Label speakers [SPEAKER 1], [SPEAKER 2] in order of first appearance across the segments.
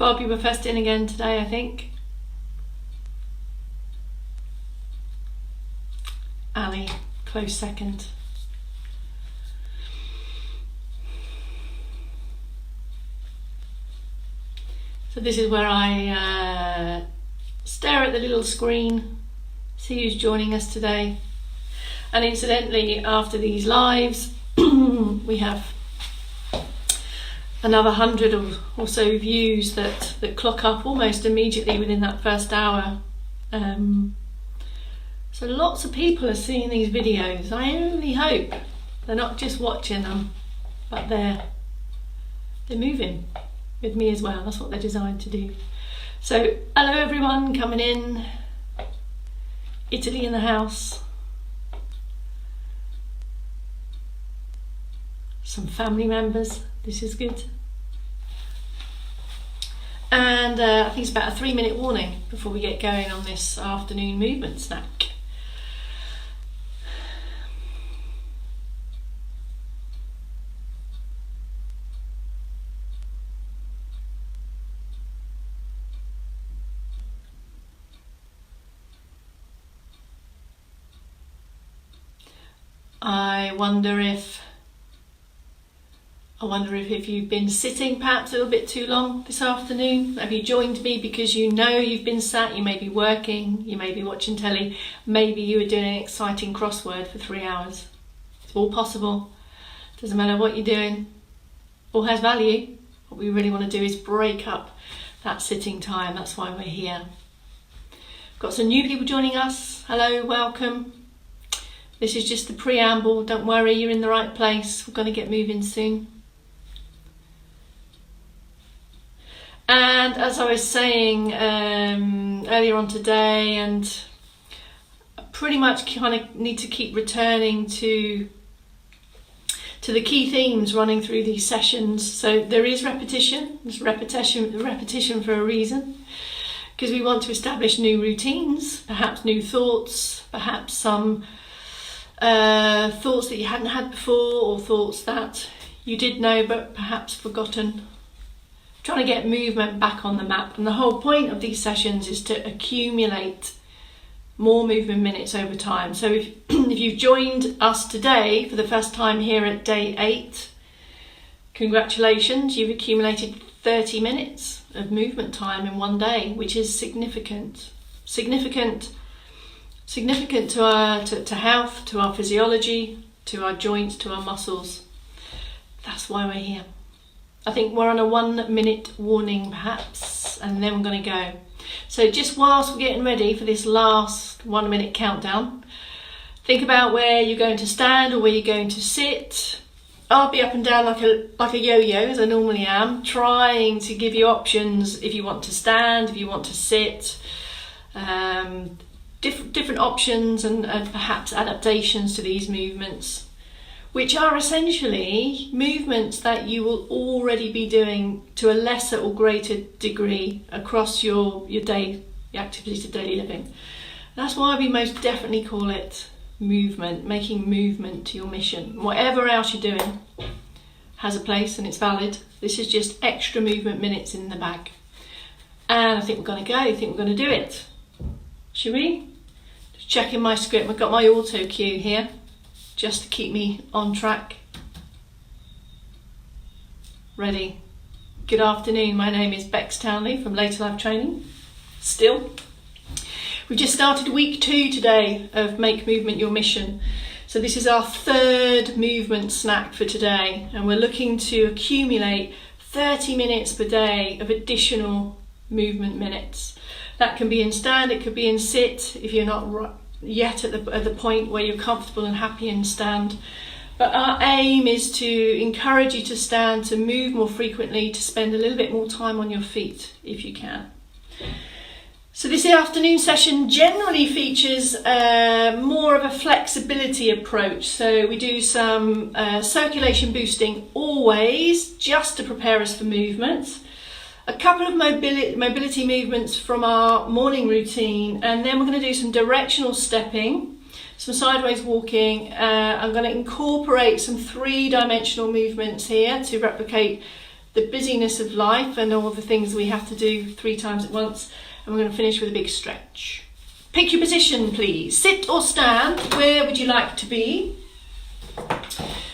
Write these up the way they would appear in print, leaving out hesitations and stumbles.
[SPEAKER 1] Bob, you were first in again today, I think. Ali, close second. So this is where I stare at the little screen, see who's joining us today. And incidentally, after these lives, we have another 100 or so views that clock up almost immediately within that first hour. So lots of people are seeing these videos. I only hope they're not just watching them, but they're moving with me as well. That's what they're designed to do. So hello everyone coming in. Italy in the house. Some family members. This is good. And I think it's about a 3-minute warning before we get going on this afternoon movement snack. I wonder if you've been sitting perhaps a little bit too long this afternoon. Have you joined me because you know you've been sat? You may be working, you may be watching telly, maybe you were doing an exciting crossword for 3 hours. It's all possible. Doesn't matter what you're doing, all has value. What we really want to do is break up that sitting time. That's why we're here. Got some new people joining us. Hello, welcome. This is just the preamble. Don't worry, you're in the right place. We're going to get moving soon. And as I was saying earlier on today, and pretty much kind of need to keep returning to the key themes running through these sessions. So there is repetition. There's repetition for a reason, because we want to establish new routines, perhaps new thoughts, perhaps some thoughts that you hadn't had before, or thoughts that you did know but perhaps forgotten. Trying to get movement back on the map. And the whole point of these sessions is to accumulate more movement minutes over time. So if you've joined us today for the first time here at day 8, congratulations, you've accumulated 30 minutes of movement time in one day, which is significant to health, to our physiology, to our joints, to our muscles. That's why we're here. I think we're on a 1-minute warning perhaps, and then we're going to go. So just whilst we're getting ready for this last 1-minute countdown, think about where you're going to stand or where you're going to sit. I'll be up and down like a yo-yo, as I normally am, trying to give you options if you want to stand, if you want to sit, different options and perhaps adaptations to these movements, which are essentially movements that you will already be doing to a lesser or greater degree across your day, the activities of daily living. That's why we most definitely call it movement, making movement to your mission. Whatever else you're doing has a place and it's valid. This is just extra movement minutes in the bag. And I think we're going to go. I think we're going to do it. Should we? Just checking my script. I've got my auto cue here, just to keep me on track. Ready. Good afternoon, my name is Bex Townley from Later Life Training. Still. We just started week 2 today of Make Movement Your Mission. So this is our 3rd movement snack for today, and we're looking to accumulate 30 minutes per day of additional movement minutes. That can be in stand, it could be in sit if you're not yet at the point where you're comfortable and happy in stand. But our aim is to encourage you to stand, to move more frequently, to spend a little bit more time on your feet if you can. So this afternoon session generally features more of a flexibility approach. So we do some circulation boosting always, just to prepare us for movement. A couple of mobility movements from our morning routine, and then we're going to do some directional stepping, some sideways walking. I'm going to incorporate some 3-dimensional movements here to replicate the busyness of life and all the things we have to do 3 times at once. And we're going to finish with a big stretch. Pick your position, please. Sit or stand. Where would you like to be?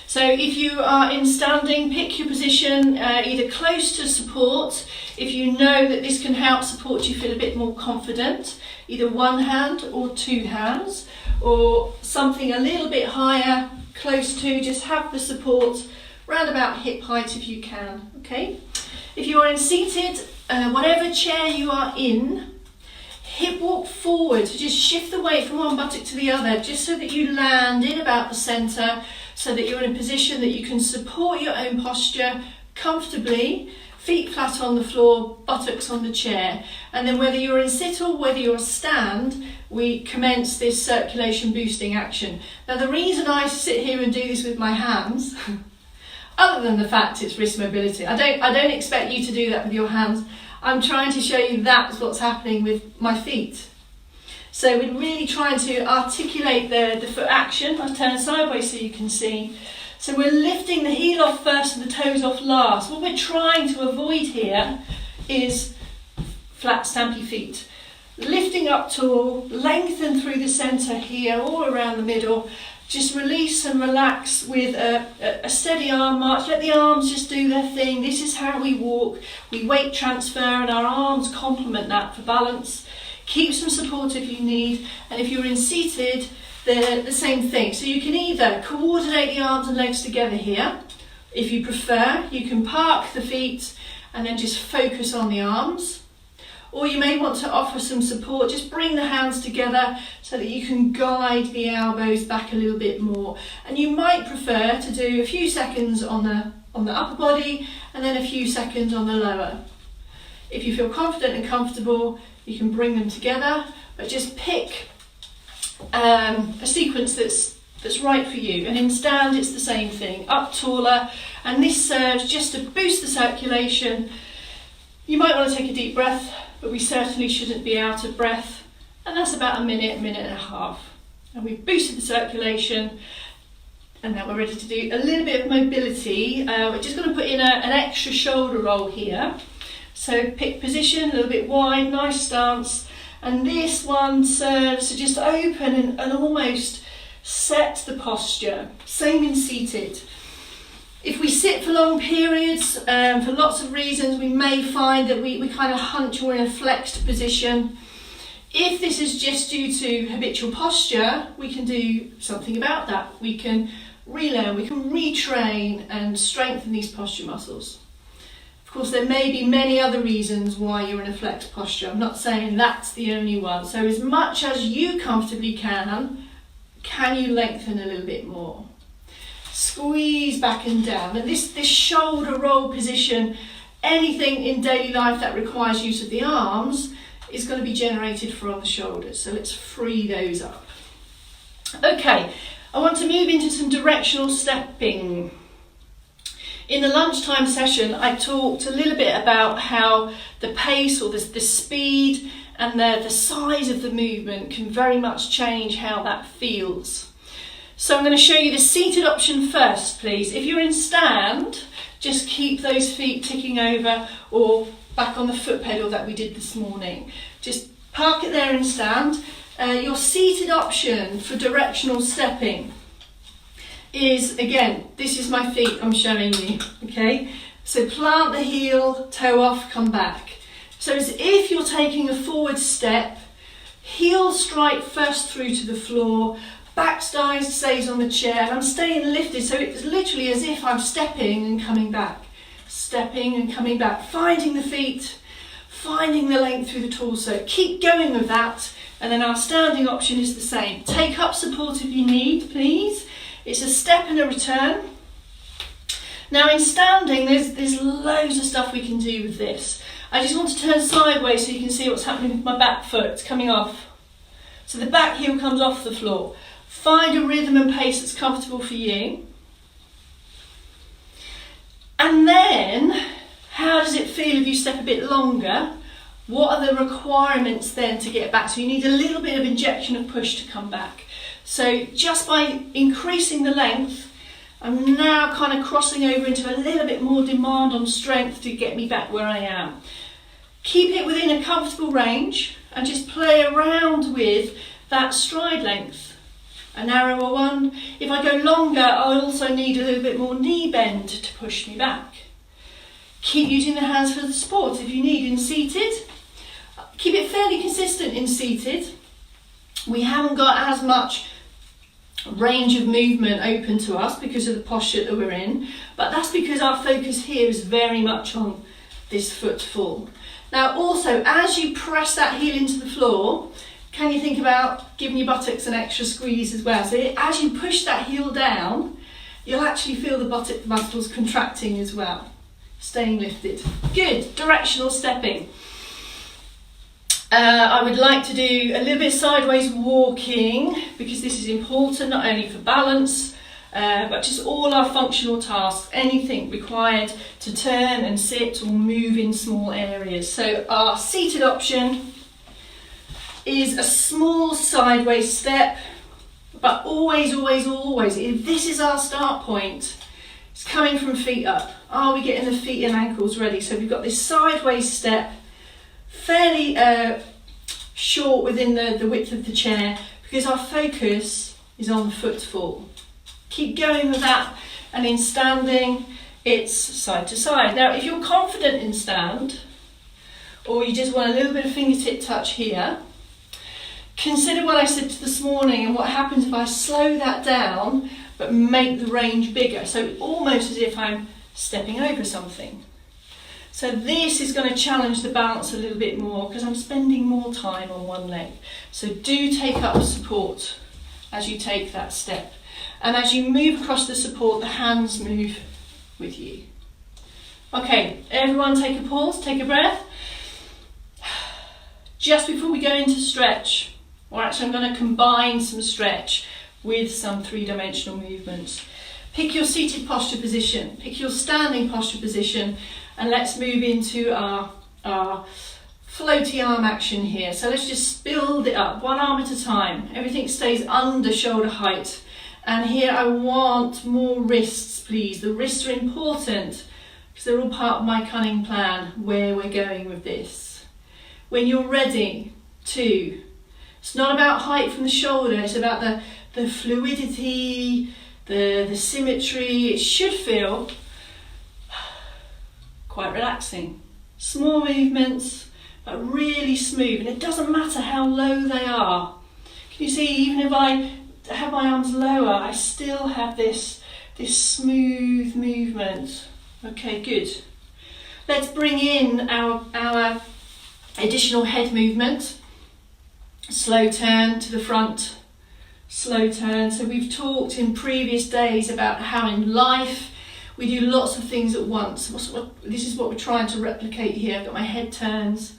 [SPEAKER 1] So if you are in standing, pick your position either close to support. If you know that this can help support you feel a bit more confident, either one hand or 2 hands, or something a little bit higher, close to, just have the support round about hip height if you can, okay? If you are in seated, whatever chair you are in, hip walk forward, so just shift the weight from one buttock to the other, just so that you land in about the centre, so that you're in a position that you can support your own posture comfortably, feet flat on the floor, buttocks on the chair. And then whether you're in sit or whether you're stand, we commence this circulation boosting action. Now the reason I sit here and do this with my hands, other than the fact it's wrist mobility, I don't expect you to do that with your hands. I'm trying to show you that's what's happening with my feet. So we're really trying to articulate the foot action. I'll turn sideways so you can see. So we're lifting the heel off first and the toes off last. What we're trying to avoid here is flat stampy feet. Lifting up tall, lengthen through the centre here, all around the middle. Just release and relax with a steady arm march. Let the arms just do their thing. This is how we walk. We weight transfer and our arms complement that for balance. Keep some support if you need. And if you're in seated, the same thing. So you can either coordinate the arms and legs together here. If you prefer, you can park the feet and then just focus on the arms. Or you may want to offer some support. Just bring the hands together so that you can guide the elbows back a little bit more. And you might prefer to do a few seconds on the upper body and then a few seconds on the lower. If you feel confident and comfortable, you can bring them together, but just pick a sequence that's right for you. And in stand, it's the same thing, up taller, and this serves just to boost the circulation. You might want to take a deep breath, but we certainly shouldn't be out of breath. And that's about a minute and a half. And we've boosted the circulation, and now we're ready to do a little bit of mobility. We're just going to put in an extra shoulder roll here. So pick position, a little bit wide, nice stance. And this one serves to just open and almost set the posture. Same in seated. If we sit for long periods, for lots of reasons, we may find that we kind of hunch or in a flexed position. If this is just due to habitual posture, we can do something about that. We can relearn, we can retrain and strengthen these posture muscles. Of course, there may be many other reasons why you're in a flexed posture. I'm not saying that's the only one. So as much as you comfortably can you lengthen a little bit more? Squeeze back and down. And this shoulder roll position, anything in daily life that requires use of the arms is going to be generated from the shoulders. So let's free those up. Okay, I want to move into some directional stepping. In the lunchtime session, I talked a little bit about how the pace or the speed and the size of the movement can very much change how that feels. So I'm going to show you the seated option first, please. If you're in stand, just keep those feet ticking over or back on the foot pedal that we did this morning. Just park it there in stand. Your seated option for directional stepping is, again, this is my feet I'm showing you, okay? So plant the heel, toe off, come back. So as if you're taking a forward step, heel strike first through to the floor, back stays on the chair, and I'm staying lifted, so it's literally as if I'm stepping and coming back, stepping and coming back, finding the feet, finding the length through the torso. Keep going with that, and then our standing option is the same. Take up support if you need, please. It's a step and a return. Now in standing, there's loads of stuff we can do with this. I just want to turn sideways so you can see what's happening with my back foot. It's coming off. So the back heel comes off the floor. Find a rhythm and pace that's comfortable for you. And then, how does it feel if you step a bit longer? What are the requirements then to get back? So you need a little bit of injection of push to come back. So just by increasing the length I'm now kind of crossing over into a little bit more demand on strength to get me back where I am. Keep it within a comfortable range and just play around with that stride length. A narrower one. If I go longer, I also need a little bit more knee bend to push me back. Keep using the hands for the support if you need in seated. Keep it fairly consistent in seated. We haven't got as much range of movement open to us because of the posture that we're in, but that's because our focus here is very much on this foot full. Now also, as you press that heel into the floor, can you think about giving your buttocks an extra squeeze as well? So as you push that heel down, you'll actually feel the buttock muscles contracting as well, staying lifted. Good, directional stepping. I would like to do a little bit of sideways walking because this is important not only for balance but just all our functional tasks, anything required to turn and sit or move in small areas. So our seated option is a small sideways step, but always, if this is our start point, it's coming from feet up. Are we getting the feet and ankles ready? So we've got this sideways step, fairly short within the width of the chair because our focus is on the footfall. Keep going with that, and in standing it's side to side. Now if you're confident in stand, or you just want a little bit of fingertip touch here, consider what I said this morning and what happens if I slow that down but make the range bigger, so almost as if I'm stepping over something. So this is going to challenge the balance a little bit more because I'm spending more time on one leg. So do take up support as you take that step. And as you move across the support, the hands move with you. Okay, everyone take a pause, take a breath. Just before we go into stretch, or actually I'm going to combine some stretch with some three-dimensional movements. Pick your seated posture position, pick your standing posture position, and let's move into our floaty arm action here. So let's just build it up, one arm at a time. Everything stays under shoulder height. And here I want more wrists, please. The wrists are important because they're all part of my cunning plan, where we're going with this. When you're ready to, it's not about height from the shoulder, it's about the fluidity, the symmetry. It should feel quite relaxing. Small movements, but really smooth, and it doesn't matter how low they are. Can you see, even if I have my arms lower, I still have this smooth movement. Okay, good. Let's bring in our additional head movement. Slow turn to the front, slow turn. So we've talked in previous days about how in life we do lots of things at once. This is what we're trying to replicate here. I've got my head turns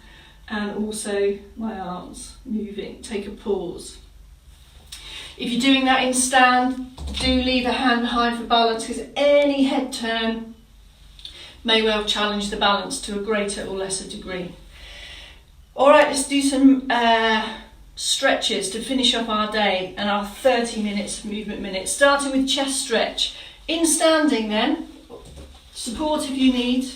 [SPEAKER 1] and also my arms moving. Take a pause. If you're doing that in stand, do leave a hand behind for balance because any head turn may well challenge the balance to a greater or lesser degree. All right, let's do some stretches to finish up our day and our 30 minutes movement minutes, starting with chest stretch. In standing then, support if you need,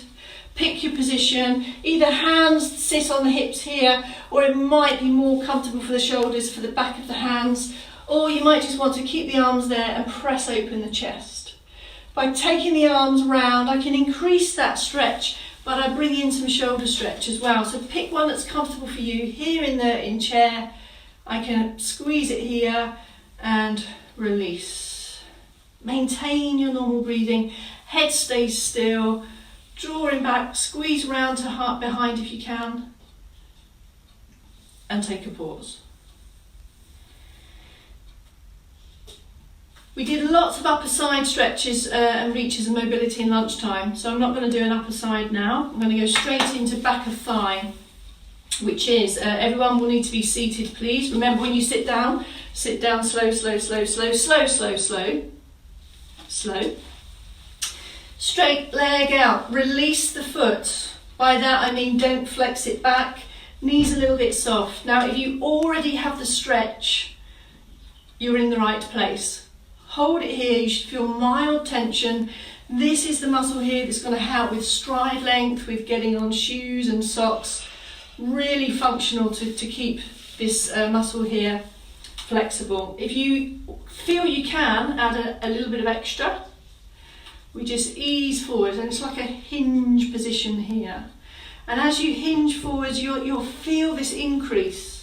[SPEAKER 1] pick your position, either hands sit on the hips here, or it might be more comfortable for the shoulders for the back of the hands, or you might just want to keep the arms there and press open the chest. By taking the arms round, I can increase that stretch, but I bring in some shoulder stretch as well. So pick one that's comfortable for you. Here in chair, I can squeeze it here and release. Maintain your normal breathing. Head stays still. Drawing back, squeeze round to heart behind if you can. And take a pause. We did lots of upper side stretches and reaches and mobility in lunchtime, so I'm not going to do an upper side now. I'm going to go straight into back of thigh, which is, everyone will need to be seated, please. Remember, when you sit down slow, slow, slow, slow, slow, slow, slow. Slow. Straight leg out, release the foot. By that I mean don't flex it back, knees a little bit soft. Now if you already have the stretch, you're in the right place. Hold it here, you should feel mild tension. This is the muscle here that's going to help with stride length, with getting on shoes and socks. Really functional to keep this muscle here flexible. If you feel you can, add a little bit of extra. We just ease forward, and it's like a hinge position here. And as you hinge forwards, you'll feel this increase.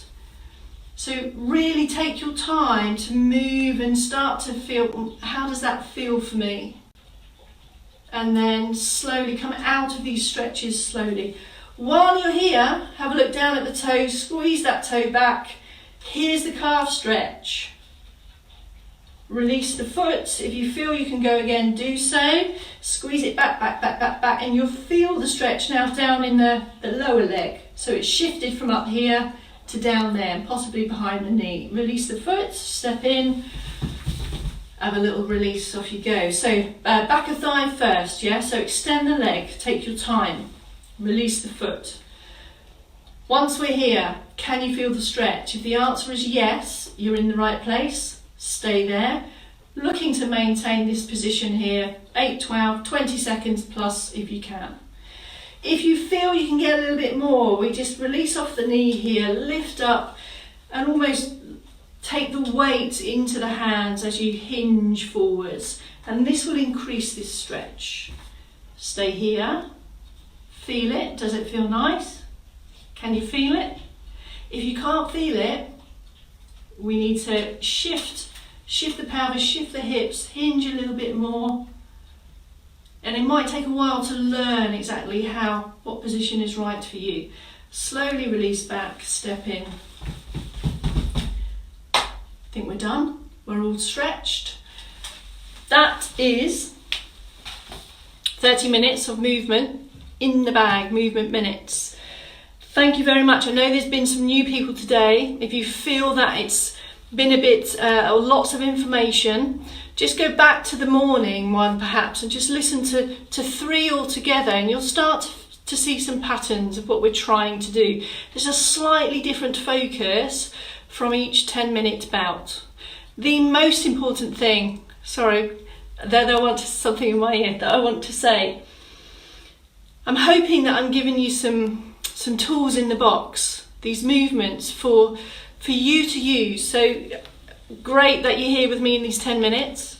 [SPEAKER 1] So really take your time to move and start to feel, how does that feel for me? And then slowly come out of these stretches slowly. While you're here, have a look down at the toes, squeeze that toe back. Here's the calf stretch. Release the foot. If you feel you can go again, do so. Squeeze it back, back, back, back, back, and you'll feel the stretch now down in the lower leg. So it's shifted from up here to down there, and possibly behind the knee. Release the foot, step in, have a little release, off you go. So back of thigh first, yeah? So extend the leg, take your time. Release the foot. Once we're here, can you feel the stretch? If the answer is yes, you're in the right place. Stay there. Looking to maintain this position here, 8, 12, 20 seconds plus if you can. If you feel you can get a little bit more, we just release off the knee here, lift up and almost take the weight into the hands as you hinge forwards. And this will increase this stretch. Stay here. Feel it. Does it feel nice? Can you feel it? If you can't feel it, we need to shift the pelvis, shift the hips, hinge a little bit more. And it might take a while to learn exactly what position is right for you. Slowly release back, step in. I think we're done. We're all stretched. That is 30 minutes of movement in the bag, movement minutes. Thank you very much. I know there's been some new people today. If you feel that it's been a bit, lots of information, just go back to the morning one perhaps and just listen to 3 altogether, and you'll start to see some patterns of what we're trying to do. There's a slightly different focus from each 10-minute bout. The most important thing, sorry, I want something in my ear that I want to say. I'm hoping that I'm giving you some tools in the box, these movements for you to use. So great that you're here with me in these 10 minutes,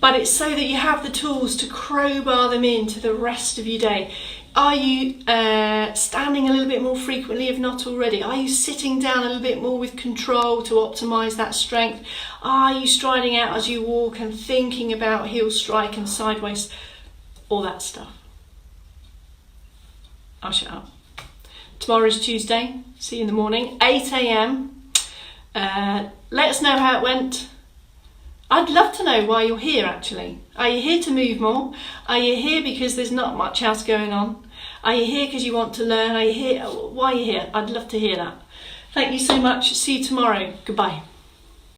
[SPEAKER 1] but it's so that you have the tools to crowbar them into the rest of your day. Are you standing a little bit more frequently, if not already? Are you sitting down a little bit more with control to optimize that strength? Are you striding out as you walk and thinking about heel strike and sideways? All that stuff. I'll shut up. Tomorrow's Tuesday. See you in the morning, 8 a.m. Let us know how it went. I'd love to know why you're here actually. Are you here to move more? Are you here because there's not much else going on? Are you here because you want to learn? Are you here? Why are you here? I'd love to hear that. Thank you so much. See you tomorrow. Goodbye.